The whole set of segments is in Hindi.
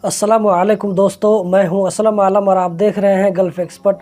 अस्सलामुअलैकुम दोस्तों, मैं हूं असलम आलम और आप देख रहे हैं गल्फ़ एक्सपर्ट।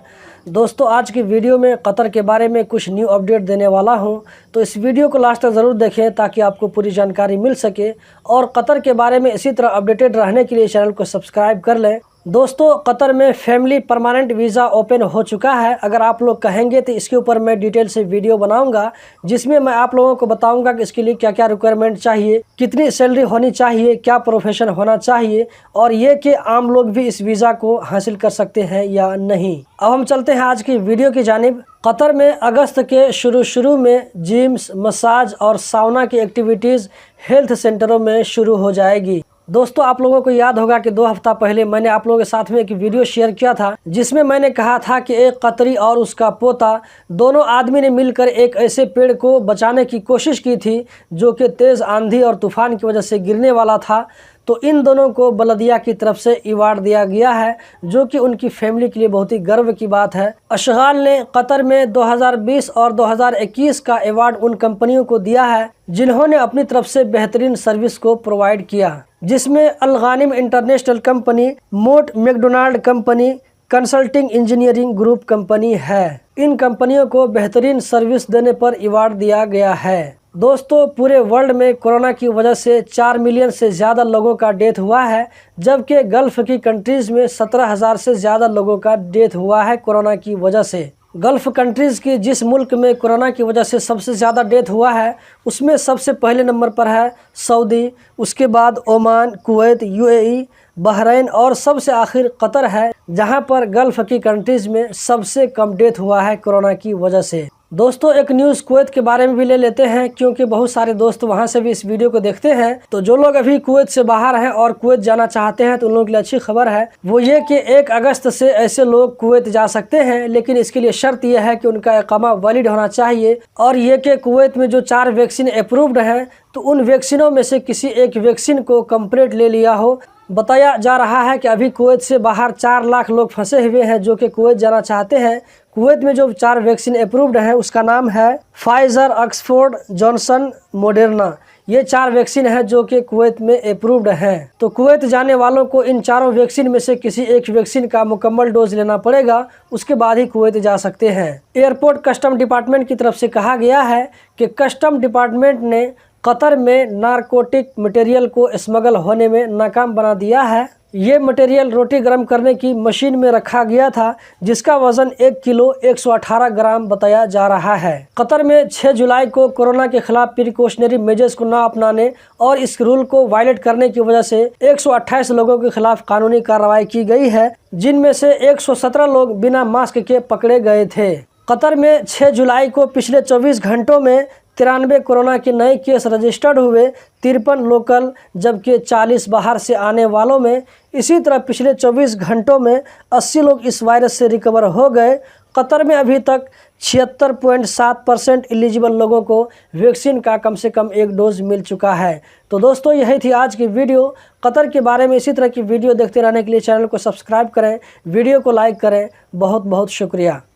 दोस्तों, आज की वीडियो में कतर के बारे में कुछ न्यू अपडेट देने वाला हूं, तो इस वीडियो को लास्ट तक ज़रूर देखें ताकि आपको पूरी जानकारी मिल सके। और कतर के बारे में इसी तरह अपडेटेड रहने के लिए चैनल को सब्सक्राइब कर लें। दोस्तों, कतर में फैमिली परमानेंट वीज़ा ओपन हो चुका है। अगर आप लोग कहेंगे तो इसके ऊपर मैं डिटेल से वीडियो बनाऊंगा, जिसमें मैं आप लोगों को बताऊंगा कि इसके लिए क्या क्या रिक्वायरमेंट चाहिए, कितनी सैलरी होनी चाहिए, क्या प्रोफेशन होना चाहिए, और ये कि आम लोग भी इस वीज़ा को हासिल कर सकते हैं या नहीं। अब हम चलते हैं आज की वीडियो की जानिब। कतर में अगस्त के शुरू में जिम्स, मसाज और साउना की एक्टिविटीज़ हेल्थ सेंटरों में शुरू हो जाएगी। दोस्तों, आप लोगों को याद होगा कि 2 हफ्ता पहले मैंने आप लोगों के साथ में एक वीडियो शेयर किया था, जिसमें मैंने कहा था कि एक कतरी और उसका पोता दोनों आदमी ने मिलकर एक ऐसे पेड़ को बचाने की कोशिश की थी जो कि तेज़ आंधी और तूफान की वजह से गिरने वाला था। तो इन दोनों को बलदिया की तरफ से अवार्ड दिया गया है, जो कि उनकी फैमिली के लिए बहुत ही गर्व की बात है। अशगाल ने कतर में 2020 और 2021 का अवार्ड उन कंपनियों को दिया है जिन्होंने अपनी तरफ से बेहतरीन सर्विस को प्रोवाइड किया, जिसमें Al Ghanim international company, Mott MacDonald company, consulting engineering group company है। इन कंपनियों को बेहतरीन सर्विस देने पर अवार्ड दिया गया है। दोस्तों, पूरे वर्ल्ड में कोरोना की वजह से 4 मिलियन से ज़्यादा लोगों का डेथ हुआ है, जबकि गल्फ़ की कंट्रीज़ में 17,000 से ज़्यादा लोगों का डेथ हुआ है कोरोना की वजह से। गल्फ़ कंट्रीज़ की जिस मुल्क में कोरोना की वजह से सबसे ज़्यादा डेथ हुआ है, उसमें सबसे पहले नंबर पर है सऊदी, उसके बाद ओमान, कुवैत, यूएई, बहरीन और सबसे आखिर कतर है, जहां पर गल्फ़ की कंट्रीज़ में सबसे कम डेथ हुआ है कोरोना की वजह से। दोस्तों, एक न्यूज़ कुवैत के बारे में भी ले लेते हैं, क्योंकि बहुत सारे दोस्त वहां से भी इस वीडियो को देखते हैं। तो जो लोग अभी कुवैत से बाहर हैं और कुवैत जाना चाहते हैं, तो उन लोगों के लिए अच्छी खबर है। वो ये कि 1 अगस्त से ऐसे लोग कुवैत जा सकते हैं, लेकिन इसके लिए शर्त यह है कि उनका इकामा वैलिड होना चाहिए, और ये कि कुवैत में जो 4 वैक्सीन अप्रूव्ड हैं, तो उन वैक्सीनों में से किसी एक वैक्सीन को कंप्लीट ले लिया हो। बताया जा रहा है कि अभी कुवैत से बाहर 4 लाख लोग फंसे हुए हैं जो कि कुवैत जाना चाहते हैं। कुवैत में जो 4 वैक्सीन अप्रूव्ड हैं, उसका नाम है फाइजर, ऑक्सफोर्ड, जॉनसन, मोडेर्ना। ये 4 वैक्सीन हैं जो कि कुवैत में अप्रूव्ड हैं। तो कुवैत जाने वालों को इन चारों वैक्सीन में से किसी एक वैक्सीन का मुकम्मल डोज लेना पड़ेगा, उसके बाद ही कुवैत जा सकते हैं। एयरपोर्ट कस्टम डिपार्टमेंट की तरफ से कहा गया है कि कस्टम डिपार्टमेंट ने कतर में नारकोटिक मटेरियल को स्मगल होने में नाकाम बना दिया है। ये मटेरियल रोटी गर्म करने की मशीन में रखा गया था, जिसका वजन 1 किलो 118 ग्राम बताया जा रहा है। कतर में 6 जुलाई को कोरोना के खिलाफ प्रिकॉशनरी मेजर्स को ना अपनाने और इस रूल को वायलेट करने की वजह से 128 लोगों के खिलाफ कानूनी कार्रवाई की गई है, जिनमें से 117 लोग बिना मास्क के पकड़े गए थे। कतर में 6 जुलाई को पिछले 24 घंटों में 93 कोरोना के नए केस रजिस्टर्ड हुए, 53 लोकल जबकि 40 बाहर से आने वालों में। इसी तरह पिछले 24 घंटों में 80 लोग इस वायरस से रिकवर हो गए। कतर में अभी तक 76.7% एलिजिबल लोगों को वैक्सीन का कम से कम 1 डोज मिल चुका है। तो दोस्तों, यही थी आज की वीडियो। कतर के बारे में इसी तरह की वीडियो देखते रहने के लिए चैनल को सब्सक्राइब करें, वीडियो को लाइक करें। बहुत बहुत शुक्रिया।